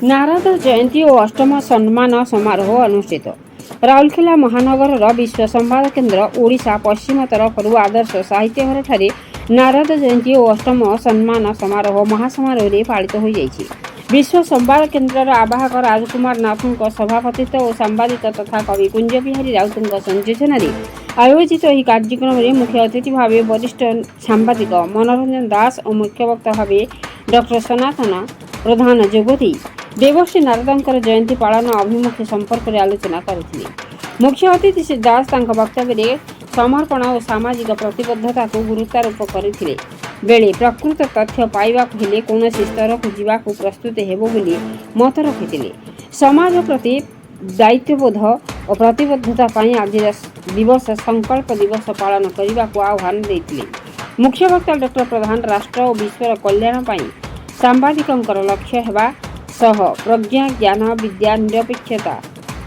नारद जयंती और अष्टम सम्मान समारोह अनुष्ठित राउरकेला महानगर विश्व संवाद केन्द्र ओडिशा पश्चिम तरफ आदर्श साहित्य घर ठारे नारद जयंती और अष्टम सम्मान समारोह महासमारोह पालित हो जाइछि। विश्व संवाद केन्द्र आवाहक राजकुमार नाथों सभापतित्व और सांबादिक तथा कवि कुंज बिहारी राउतों संयोजन आयोजित यह कार्यक्रम में मुख्य अतिथि भाव वरिष्ठ सांबादिक मनोरंजन दास और मुख्य वक्ता भाव डॉक्टर सनातन प्रधान जोगदी देवर्षि नारदंकर जयंती पालन अभिमुखी संपर्क में आलोचना करथिले। मुख्य अतिथि श्री दास वक्तव्य में समर्पण और सामाजिक प्रतिबद्धता को गुरुत्वारोप करथिले बेले प्रकृत तथ्य पाइबाकु हेले कौनसी स्तर को जीवाकु प्रस्तुत हेबो बोली मत रखिथिले। समाज प्रति दायित्वबोध और प्रतिबद्धता पाई आज दिवस संकल्प दिवस पालन करने को आह्वान देथिले। मुख्य वक्ता डॉक्टर प्रधान राष्ट्र और विश्वर कल्याण पाई सांबादिकंकर लक्ष्य हेबा सह प्रज्ञा ज्ञान विद्या निरपेक्षता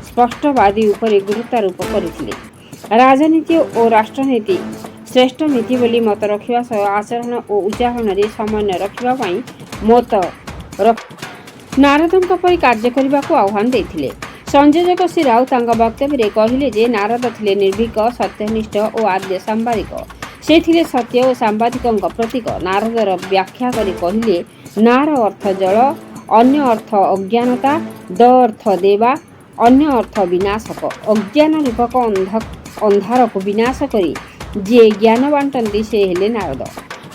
स्पष्टवादी उपरे गुरुत्वारोप करथिले। राजनीति और राष्ट्रनीति श्रेष्ठ नीति बोली मत रखिबा सह आचरण और उच्चारण रे समन्वय रखिबा पाई मत नारदंक परि कार्य करने को आह्वान देथिले। संयोजक श्री राव तांका वक्तव्य में कहले जे नारद थिले निर्भीक सत्यनिष्ठ और आद्य सांबादिक से थिले सत्य और सांबादिकंक प्रतीक। नारदर व्याख्या करी कहले नार अर्थ जल अन्य अर्थ अज्ञानता द अर्थ देवा अन्य अर्थ विनाशक अज्ञान रूपक अंधार को विनाश करी जे ज्ञान बांटती से हेले नारद।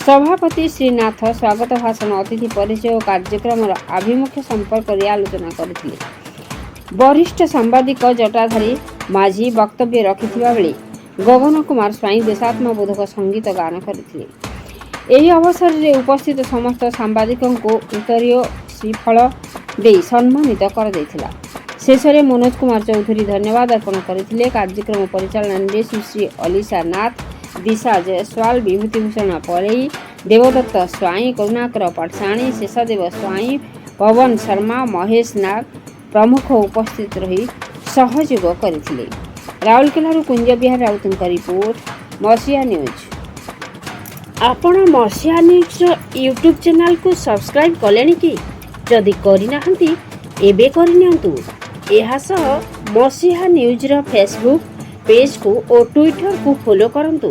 सभापति श्रीनाथ स्वागत भाषण अतिथि परिचय और कार्यक्रम आभिमुख्य संपर्क में आलोचना करथिले। वरिष्ठ सांबादिक जटाधारी माझी वक्तव्य रखिथिबा बेले गगन कुमार स्वाई देशात्मबोधक संगीत गान करथिले। एही अवसर में उपस्थित समस्त सांबादिकों को उत्तरीय श्रीफल दे सम्मानित कर दैथिला। शेष में मनोज कुमार चौधरी धन्यवाद अर्पण करथिले। कार्यक्रम परिचालन में सुश्री अलीसा नाथ दिशा जयस्वाल विभूतिभूषण पलई देवदत्त स्वाई करुणाकर पाठशाणी शेषादेव स्वाई पवन शर्मा महेश नाग प्रमुख उपस्थित रही सहयोग करथिले। राउरकेला कुंज बिहार राउतों रिपोर्ट मसीहा न्यूज। आपण मसीहा न्यूज यूट्यूब चैनल को सब्सक्राइब कले कि जदि करनाहांती एबे करनियंतु। एहा सह मसीहा न्यूज रो फेसबुक पेज को और ट्विटर को फॉलो करंतु।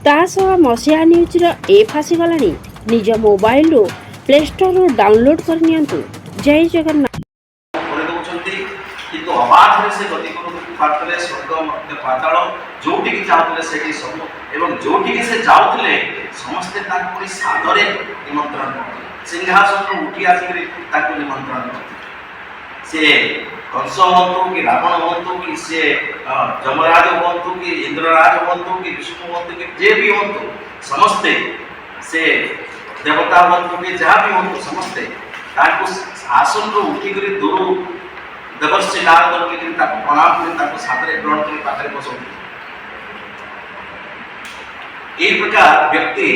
ता सह मसीहा न्यूज रो ऐप आसी गलानी निज मोबाइल रो प्ले स्टोर रो डाउनलोड करनियंतु। जय जगन्नाथ। किंतु अबाध से गति करते स्वर्ग मध्य पाताल जोटी की जाऊले से सब एवं जोटी की से जाऊले समस्ते सादरे निमंत्रण सिंहासन उठी आसिक निमंत्रण से कंस हूँ कि रावण हूँ कि से जमराज हूँ कि इंद्रराज हूँ कि विष्णु हूँ कि जे भी हूँ समस्ते से देवता हूँ कि जहाँ भी हूँ समस्ते आसन रू उठिक दूर देवर्षि नारद के प्रणाम कर सादरे ग्रहण कर पाखे बस एक प्रकार व्यक्ति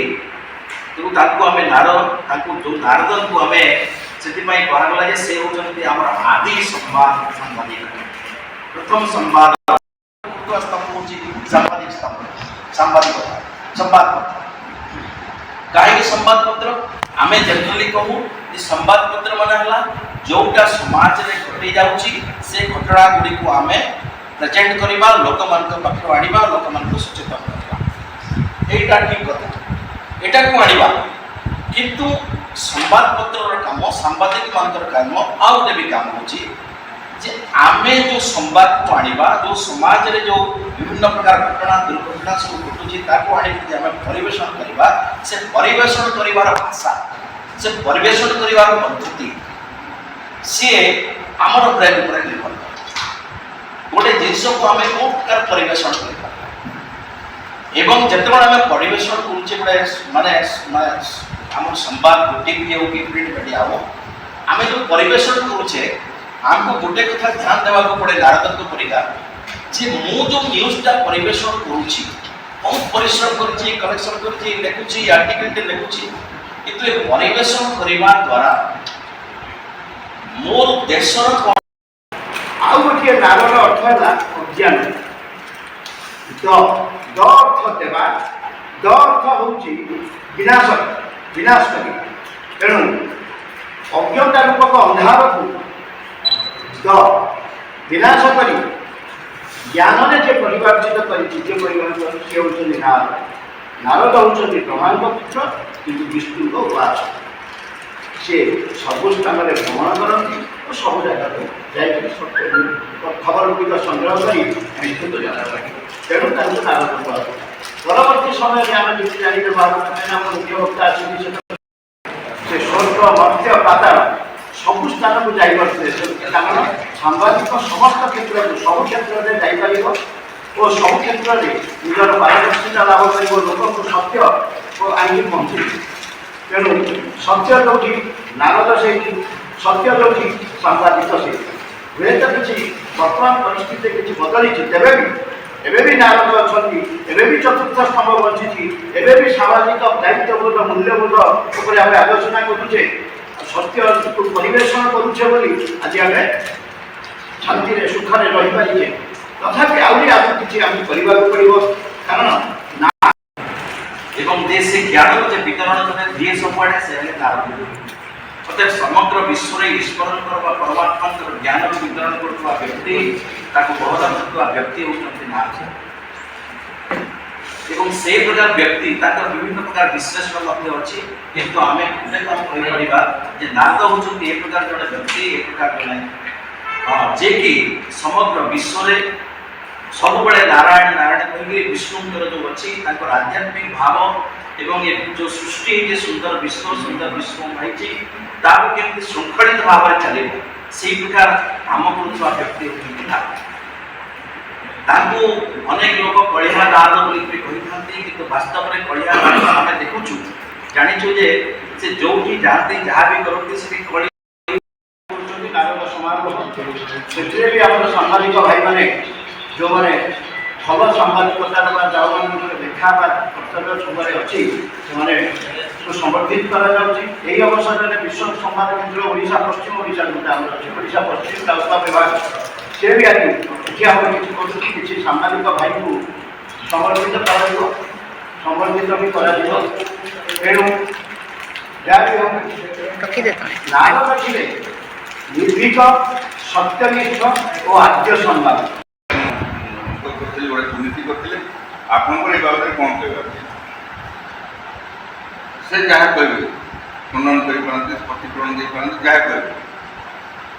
आम नारद जो नारद को आम से कहगला से होती आदि संवाद सांबादिक प्रथम संवाद स्तंभ हूँ सांबादिक स्तंभ सांबादिकता संवाद पत्र कहीं संवाद पत्र आम जनरली कहूँ संवाद पत्र माना जोटा समाज रे घटी जाउची से घटना गुडी को आमे प्रेजेंट करिबा लोक मान को पाखर आनिबा लोक मान को सचेतन करिबा एटा ठीक कथा एटा को आनिबा किंतु संवाद पत्र रो काम सांबादिक मानकर काम आउ देबी काम होची जे आमे जो संवाद को आनिबा जो समाज रे जो विभिन्न प्रकार घटना दुर्घटना सब घटुची ताको आनि जे आमे परिवेषण करिबा से परिवेषण करिवार भाषा से परिवेषण करिवार पद्धति सी आमर ब्रेन पर निर्भर गोटे जिनस को आम कौ प्रकार परिवेषण कर जिते आम परिवेषण करुचे गोटे माने आम संवाद ओटीवी हो कि प्रिंट मीडिया हो आम जो परिवेषण करुचे आमको गोटे कथा ध्यान देवा पड़े नारद परिका जे मु जो न्यूज़टा परिवेषण करुची बहुत परिश्रम करुची कलेक्शन करुची लिखुची आर्टिकल लिखुची किंतु ये परिवेषण करने द्वारा मोर देशर आउ गोटे नागर अर्थ है अज्ञान द अर्थ देवा द अर्थ हूँ विनाश विनाश कर तेणु अज्ञता रूपक अंधार को ତ ବିନାଶ କରି ଜ୍ଞାନରେ ଯେ ପରିବାର୍ଜିତ କରିଛି ଯେ ପରିବାର କରି ସେ ହେଉଛନ୍ତି ନାରଦ। ନାରଦ ହେଉଛନ୍ତି ବ୍ରହ୍ମାଙ୍କ ପୁତ୍ର କିନ୍ତୁ ବିଷ୍ଣୁଙ୍କ ଉପାସକ। ସେ ସବୁ ସ୍ଥାନରେ ଭ୍ରମଣ କରନ୍ତି ଓ ସବୁ ଜାଗାକୁ ଯାଇକରି ଖବର ଗୁଡ଼ିକ ସଂଗ୍ରହ କରି ବିଷ୍ଣୁଙ୍କ ଜଣାନ୍ତି। ତେଣୁ ତାଙ୍କୁ ନାରଦ କୁହାଯାଏ। ପରବର୍ତ୍ତୀ ସମୟରେ ଆମେ ଯେମିତି ଜାଣିଲେ ଭାଗବତ ଆମ ମୁଖ୍ୟ ବକ୍ତା ଆସିକି ସେ ସ୍ୱର୍ଗ ମର୍ତ୍ତ୍ୟ ପାତାଳ ସବୁ ସ୍ଥାନକୁ ଯାଇପାରୁଥିଲେ। କାରଣ ସାମ୍ବାଦିକ ସମସ୍ତ କ୍ଷେତ୍ରକୁ ସବୁ କ୍ଷେତ୍ରରେ ଯାଇପାରିବ ଓ ସବୁ କ୍ଷେତ୍ରରେ ନିଜର ପାରଦର୍ଶିତା ଲାଭ କରିବ, ଲୋକଙ୍କୁ ସତ୍ୟ ଓ ଆଣିକି ପହଞ୍ଚିବ। ତେଣୁ ସତ୍ୟ ଯୋଉଠି ନାରଦ ସେଇଠି, ସତ୍ୟ ଯୋଉଠି ସାମ୍ବାଦିକ ସେଇଠି। ହୁଏତ କିଛି ବର୍ତ୍ତମାନ ପରିସ୍ଥିତି କିଛି ବଦଳିଛି, ତେବେ ବି ଏବେ ବି ନାରଦ ଅଛନ୍ତି, ଏବେ ବି ଚତୁର୍ଥ ସ୍ତମ୍ଭ ବଞ୍ଚିଛି, ଏବେ ବି ସାମାଜିକ ଦାୟିତ୍ୱବୋଧ ମୂଲ୍ୟବୋଧ ଉପରେ ଆମେ ଆଲୋଚନା କରୁଛେ, ସତ୍ୟକୁ ପରିବେଷଣ କରୁଛେ ବୋଲି ଆଜି ଆମେ ଶାନ୍ତିରେ ସୁଖରେ ରହିପାରିଛେ। ତଥାପି ଆହୁରି ଆଗକୁ କିଛି ଆମେ କରିବାକୁ ପଡ଼ିବ। କାରଣ ଏବଂ ସେ ଜ୍ଞାନର ଯେ ବିତରଣ କରେ ଯିଏ ସବୁଆଡ଼େ ସେ ହେଲେ ନାରଦ। ଅର୍ଥାତ୍ ସମଗ୍ର ବିଶ୍ୱରେ ଈଶ୍ୱରଙ୍କର ବା ପରମାତ୍ମାଙ୍କର ଜ୍ଞାନର ବିତରଣ କରୁଥିବା ବ୍ୟକ୍ତି, ତାକୁ ବହନ କରୁଥିବା ବ୍ୟକ୍ତି ହେଉଛନ୍ତି ନାରଦ। ଏବଂ ସେହି ପ୍ରକାର ବ୍ୟକ୍ତି ତାଙ୍କର ବିଭିନ୍ନ ପ୍ରକାର ବିଶ୍ଳେଷଣ ମଧ୍ୟ ଅଛି, କିନ୍ତୁ ଆମେ ଗୋଟେ କାମ କହିପାରିବା ଯେ ନାରଦ ହେଉଛନ୍ତି ଏ ପ୍ରକାର ଜଣେ ବ୍ୟକ୍ତି, ଏ ପ୍ରକାର ଜଣେ ଯିଏକି ସମଗ୍ର ବିଶ୍ୱରେ ସବୁବେଳେ ନାରାୟଣ ନାରାୟଣ କହିକି ବିଷ୍ଣୁଙ୍କର ଯେଉଁ ଅଛି ତାଙ୍କର ଆଧ୍ୟାତ୍ମିକ ଭାବ ଏବଂ ଏ ଯେଉଁ ସୃଷ୍ଟି ହେଇଛି ସୁନ୍ଦର ବିଶ୍ୱ ହେଇଛି ତାକୁ କେମିତି ଶୃଙ୍ଖଳିତ ଭାବରେ ଚାଲିବ ସେଇ ପ୍ରକାର କାମ କରୁଥିବା ବ୍ୟକ୍ତି ହେଉଛନ୍ତି ନାରଦ। ତାଙ୍କୁ ଅନେକ ଲୋକ କଳିହା ନାରଦ ବୋଲି କହିଥାନ୍ତି, କିନ୍ତୁ ବାସ୍ତବରେ କଳିହା ନାରଦ ଆମେ ଦେଖୁଛୁ ଜାଣିଛୁ ଯେ ସେ ଯୋଉଠି ଯାଆନ୍ତି ଯାହା ବି କରନ୍ତି ସେଠି କଳି କରୁଛନ୍ତି। ନାରଦ ସମାରୋହ ସେଥିରେ ବି ଆମର ସାମ୍ବାଦିକ ଭାଇମାନେ ଯେଉଁମାନେ ଭଲ ସାମ୍ବାଦିକତାର ବା ଯେଉଁମାନଙ୍କର ଲେଖା ବା କର୍ତ୍ତବ୍ୟ ସବୁବେଳେ ଅଛି ସେମାନଙ୍କୁ ସମର୍ଥିତ କରାଯାଉଛି। ଏହି ଅବସରରେ ବିଶ୍ୱ ସମ୍ବାଦ କେନ୍ଦ୍ର ଓଡ଼ିଶା ପଶ୍ଚିମ ଓଡ଼ିଶା ଯେଉଁଟା ଆମର ଅଛି ଓଡ଼ିଶା ପଶ୍ଚିମ ରାଜସ୍ୱ ବିଭାଗ ସେ ବି ଆଜି ଏଠି ଆମର କିଛି କରୁଛି, କିଛି ସାମ୍ବାଦିକ ଭାଇଙ୍କୁ ସମର୍ଥିତ କରାଯିବ, ସମର୍ଥିତ ବି କରାଯିବ। ତେଣୁ ଯାହା ବି ହଉ ନାରଦ ଥିଲେ ନିର୍ଭୀକ, ସତ୍ୟନିଷ୍ଠ ଓ ଆଦ୍ୟ ସମ୍ବାଦ। ଗୋଟେ ଦୁର୍ନୀତି କରିଥିଲେ। ଆପଣଙ୍କର ଏ ବାବଦରେ କ'ଣ କହିବା? ସେ ଯାହା କହିବେ ଖଣ୍ଡନ କରିପାରନ୍ତି, ସ୍ପଷ୍ଟୀକରଣ ଦେଇପାରନ୍ତି, ଯାହା କହିବେ।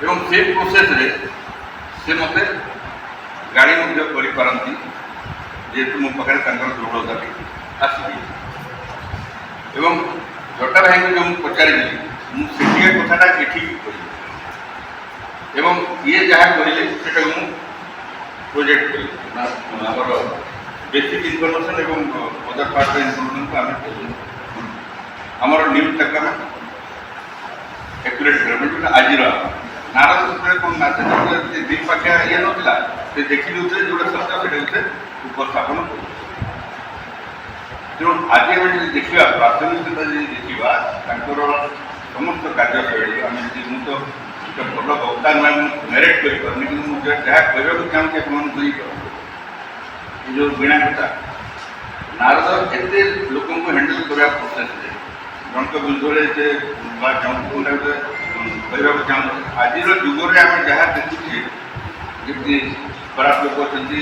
ଏବଂ ସେ ପ୍ରୋସେସ୍ରେ ସେ ମୋତେ ଗାଳି ମଧ୍ୟ କରିପାରନ୍ତି, ଯେହେତୁ ମୋ ପାଖରେ ତାଙ୍କର ଦୃଢ଼ତା ଆସିବି। ଏବଂ ଜଟା ଭାଇଙ୍କୁ ଯେଉଁ ମୁଁ ପଚାରିଲି, ମୁଁ ସେଠିକା କଥାଟା ଏଠି କହିଲି ଏବଂ ଇଏ ଯାହା କହିଲେ ସେଟାକୁ ମୁଁ ପ୍ରୋଜେକ୍ଟ କଲି। ଆମର ବେସିକ୍ ଇନଫର୍ମେସନ୍ ଏବଂ ଅଦର ପାର୍ଟ ଇନଫର୍ମେସନ୍କୁ ଆମେ ଆମର ନ୍ୟୁଜ୍ ତାକୁ ଆମେ ଏକୁରେଟ୍ କରିବା। ଯେଉଁଟା ଆଜିର ନାରଦ ସେତେବେଳେ କ'ଣ ନା ସେ ଦୁଇ ପାଖିଆ ଇଏ ନଥିଲା, ସେ ଦେଖି ଦେଉଥିଲେ ଯେଉଁଟା ସତ୍ୟ ସେଇଟା ଉପସ୍ଥାପନ କରୁଥିଲେ। ତେଣୁ ଆଜି ଆମେ ଯଦି ଦେଖିବା ପ୍ରାଥମିକତା ଯଦି ଦେଖିବା ତାଙ୍କର ସମସ୍ତ କାର୍ଯ୍ୟଶୈଳୀ, ଆମେ ଯଦି ମୁଁ ତ ଭଲ ବକ୍ତା ନୁହେଁ, ମୁଁ ମେରିଟ୍ କରିପାରୁନି, କିନ୍ତୁ ମୁଁ ଯାହା କହିବାକୁ ଚାହୁଁଛି ଆପଣମାନଙ୍କୁ ବୁଝିପାରୁନି। ଏ ଯେଉଁ ବୀଣା କଥା ନାରଦ ଏତେ ଲୋକଙ୍କୁ ହ୍ୟାଣ୍ଡେଲ୍ କରିବା ପ୍ରୋସେସ୍ରେ ଜଣଙ୍କ ବିରୁଦ୍ଧରେ ସେ ବା ଜଣଙ୍କୁ ଗୋଟେ କହିବାକୁ ଚାହୁଁଛି। ଆଜିର ଯୁଗରେ ଆମେ ଯାହା ଦେଖୁଛେ ଯେମିତି ଖରାପ ଲୋକ ଅଛନ୍ତି,